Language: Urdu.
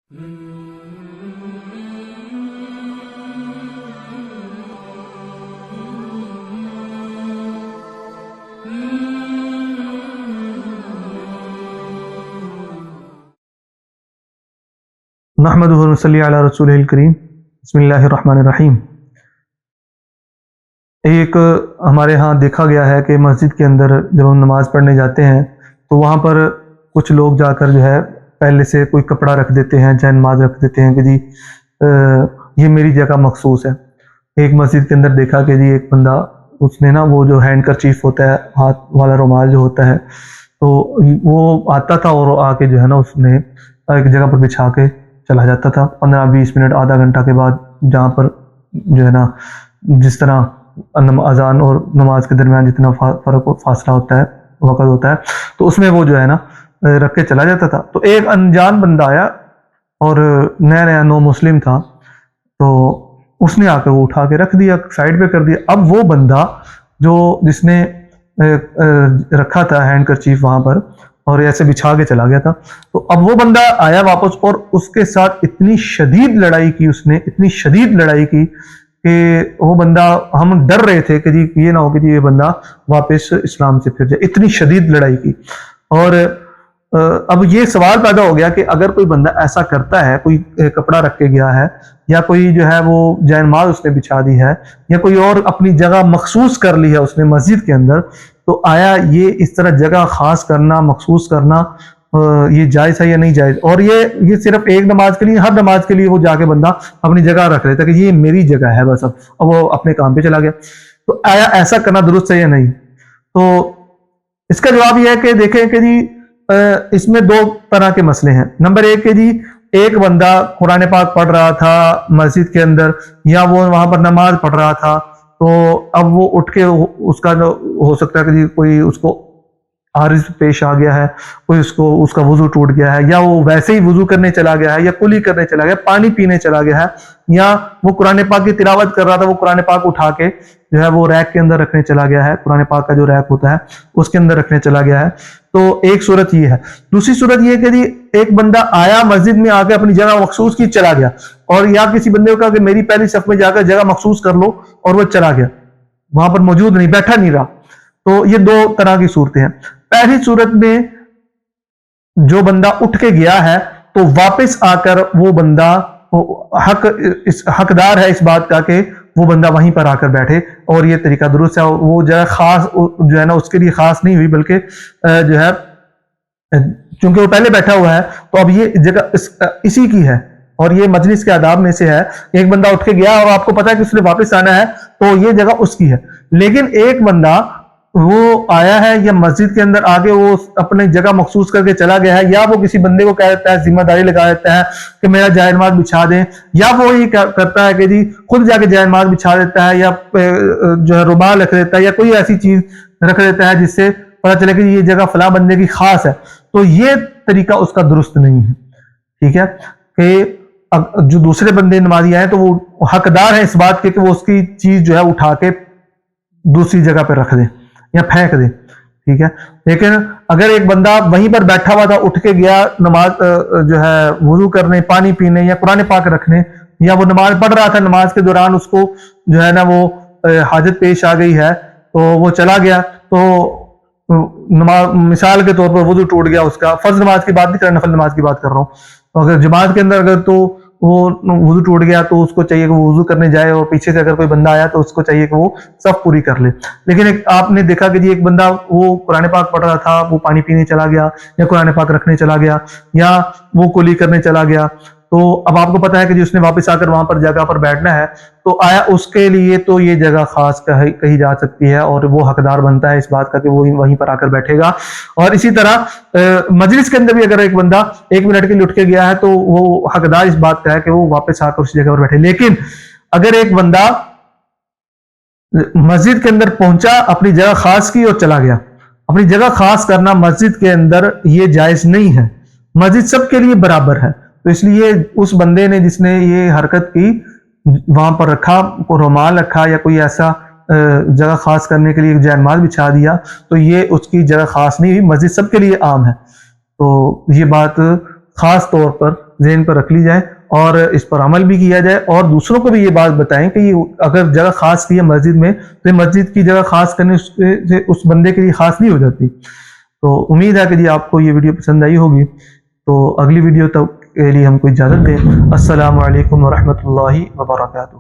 نحمدہ و نصلی علی رسولہ الکریم، بسم اللہ الرحمن الرحیم۔ ایک ہمارے ہاں دیکھا گیا ہے کہ مسجد کے اندر جب ہم نماز پڑھنے جاتے ہیں تو وہاں پر کچھ لوگ جا کر جو ہے پہلے سے کوئی کپڑا رکھ دیتے ہیں، جائے نماز رکھ دیتے ہیں کہ جی یہ میری جگہ مخصوص ہے۔ ایک مسجد کے اندر دیکھا کہ جی ایک بندہ، اس نے نا وہ جو ہینڈ کرچیف ہوتا ہے، ہاتھ والا رومال جو ہوتا ہے، تو وہ آتا تھا اور آ کے جو ہے نا اس نے ایک جگہ پر بچھا کے چلا جاتا تھا 15-20 منٹ، آدھا گھنٹہ کے بعد، جہاں پر جو ہے نا جس طرح اذان اور نماز کے درمیان جتنا فرق فاصلہ ہوتا ہے، وقت ہوتا ہے، تو اس میں وہ جو ہے نا رکھ کے چلا جاتا تھا۔ تو ایک انجان بندہ آیا اور نیا نیا نو مسلم تھا، تو اس نے آ کے وہ اٹھا کے رکھ دیا، سائڈ پہ کر دیا۔ اب وہ بندہ جس نے رکھا تھا ہینڈ کرچیف وہاں پر اور ایسے بچھا کے چلا گیا تھا، تو اب وہ بندہ آیا واپس اور اس کے ساتھ اتنی شدید لڑائی کی، اس نے اتنی شدید لڑائی کی کہ وہ بندہ، ہم ڈر رہے تھے کہ جی یہ نہ ہو کہ جی یہ بندہ واپس اسلام سے پھر جائے، اتنی شدید لڑائی کی۔ اور اب یہ سوال پیدا ہو گیا کہ اگر کوئی بندہ ایسا کرتا ہے، کوئی کپڑا رکھ کے گیا ہے، یا کوئی جو ہے وہ جائے نماز اس نے بچھا دی ہے، یا کوئی اور اپنی جگہ مخصوص کر لی ہے اس نے مسجد کے اندر، تو آیا یہ اس طرح جگہ خاص کرنا، مخصوص کرنا یہ جائز ہے یا نہیں جائز؟ اور یہ صرف ایک نماز کے لیے، ہر نماز کے لیے وہ جا کے بندہ اپنی جگہ رکھ لیتا ہے کہ یہ میری جگہ ہے بس، اب وہ اپنے کام پہ چلا گیا، تو آیا ایسا کرنا درست ہے یا نہیں؟ تو اس کا جواب یہ ہے کہ دیکھیں کہ جی اس میں دو طرح کے مسئلے ہیں۔ نمبر ایک کہ جی ایک بندہ قرآن پاک پڑھ رہا تھا مسجد کے اندر، یا وہ وہاں پر نماز پڑھ رہا تھا، تو اب وہ اٹھ کے اس کا ہو سکتا ہے کہ جی کوئی اس کو عارض پیش آ گیا ہے، کوئی اس کا وضو ٹوٹ گیا ہے، یا وہ ویسے ہی وضو کرنے چلا گیا ہے، یا کلی کرنے چلا گیا، پانی پینے چلا گیا ہے، یا وہ قرآن پاک کی تلاوت کر رہا تھا، وہ قرآن پاک اٹھا کے جو ہے وہ ریک کے اندر رکھنے چلا گیا ہے، قرآن پاک کا جو ریک ہوتا ہے اس کے اندر رکھنے چلا گیا ہے۔ تو ایک صورت یہ ہے۔ دوسری صورت یہ کہ جی ایک بندہ آیا مسجد میں آ کے اپنی جگہ مخصوص کی چلا گیا، اور یا کسی بندے کو کہا کہ میری پہلی صف میں جا کر جگہ مخصوص کر لو، اور وہ چلا گیا، وہاں پر موجود نہیں، بیٹھا نہیں رہا۔ تو یہ دو طرح کی صورتیں ہیں۔ پہلی صورت میں جو بندہ اٹھ کے گیا ہے تو واپس آ کر وہ بندہ حقدار ہے اس بات کا کہ وہ بندہ وہیں پر آ کر بیٹھے، اور یہ طریقہ درست ہے۔ اور وہ جو ہے خاص جو ہے نا اس کے لیے خاص نہیں ہوئی، بلکہ جو ہے چونکہ وہ پہلے بیٹھا ہوا ہے تو اب یہ جگہ اسی کی ہے، اور یہ مجلس کے آداب میں سے ہے۔ ایک بندہ اٹھ کے گیا اور آپ کو پتا ہے کہ اس نے واپس آنا ہے تو یہ جگہ اس کی ہے، لیکن ایک بندہ وہ آیا ہے یا مسجد کے اندر آگے وہ اپنی جگہ مخصوص کر کے چلا گیا ہے، یا وہ کسی بندے کو کہہ دیتا ہے، ذمہ داری لگا دیتا ہے کہ میرا جائے نماز بچھا دیں، یا وہ یہ کرتا ہے کہ جی خود جا کے جائے نماز بچھا دیتا ہے، یا جو ہے رومال رکھ دیتا ہے، یا کوئی ایسی چیز رکھ دیتا ہے جس سے پتا چلے کہ یہ جگہ فلاں بندے کی خاص ہے، تو یہ طریقہ اس کا درست نہیں ہے۔ ٹھیک ہے کہ جو دوسرے بندے نمازی آئے تو وہ حقدار ہیں اس بات کے کہ وہ اس کی چیز جو ہے اٹھا کے دوسری جگہ پہ رکھ دیں یا پھینک دیں۔ ٹھیک ہے، لیکن اگر ایک بندہ وہیں پر بیٹھا ہوا تھا، اٹھ کے گیا نماز جو ہے وضو کرنے، پانی پینے، یا قرآن پاک رکھنے، یا وہ نماز پڑھ رہا تھا، نماز کے دوران اس کو جو ہے نا وہ حاجت پیش آ گئی ہے تو وہ چلا گیا، تو نماز مثال کے طور پر وضو ٹوٹ گیا اس کا، فرض نماز کی بات نہیں کر رہا، نفل نماز کی بات کر رہا ہوں، تو اگر جماعت کے اندر اگر تو وہ وضو ٹوٹ گیا تو اس کو چاہیے کہ وہ وضو کرنے جائے، اور پیچھے سے اگر کوئی بندہ آیا تو اس کو چاہیے کہ وہ صف پوری کر لے۔ لیکن آپ نے دیکھا کہ جی ایک بندہ وہ قرآن پاک پڑھ رہا تھا، وہ پانی پینے چلا گیا، یا قرآن پاک رکھنے چلا گیا، یا وہ کلی کرنے چلا گیا، تو اب آپ کو پتا ہے کہ جی اس نے واپس آ کر وہاں پر جگہ پر بیٹھنا ہے، تو آیا اس کے لیے تو یہ جگہ خاص کہی جا سکتی ہے، اور وہ حقدار بنتا ہے اس بات کا کہ وہ وہیں پر آ کر بیٹھے گا۔ اور اسی طرح مجلس کے اندر بھی اگر ایک بندہ 1 منٹ کے لیے اٹھ کے گیا ہے تو وہ حقدار اس بات کا ہے کہ وہ واپس آ کر اس جگہ پر بیٹھے۔ لیکن اگر ایک بندہ مسجد کے اندر پہنچا، اپنی جگہ خاص کی اور چلا گیا، اپنی جگہ خاص کرنا مسجد کے اندر یہ جائز نہیں ہے، مسجد سب کے لیے برابر ہے، تو اس لیے اس بندے نے جس نے یہ حرکت کی، وہاں پر رکھا، رومال رکھا، یا کوئی ایسا جگہ خاص کرنے کے لیے جائے نماز بچھا دیا، تو یہ اس کی جگہ خاص نہیں ہوئی، مسجد سب کے لیے عام ہے۔ تو یہ بات خاص طور پر ذہن پر رکھ لی جائے اور اس پر عمل بھی کیا جائے، اور دوسروں کو بھی یہ بات بتائیں کہ یہ اگر جگہ خاص کی ہے مسجد میں تو یہ مسجد کی جگہ خاص کرنے سے اس بندے کے لیے خاص نہیں ہو جاتی۔ تو امید ہے کہ جی آپ کو یہ ویڈیو پسند آئی ہوگی، تو اگلی ویڈیو تک کے لیے ہم کو اجازت دیں۔ السلام علیکم ورحمۃ اللہ وبرکاتہ۔